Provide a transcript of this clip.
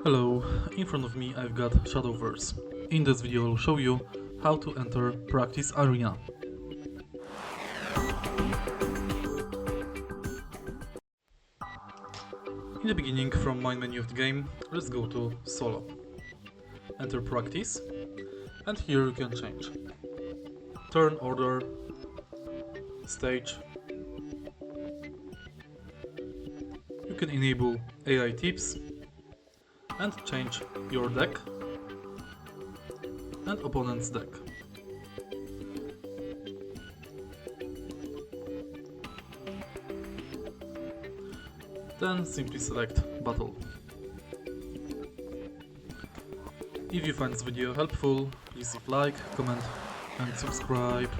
Hello, in front of me I've got Shadowverse. In this video I'll show you how to enter practice arena. In the beginning, from main menu of the game, let's go to solo. Enter practice, and here you can change turn order, stage. You can enable AI tips and change your deck and opponent's deck. Then simply select battle. If you find this video helpful, please leave like, comment and subscribe.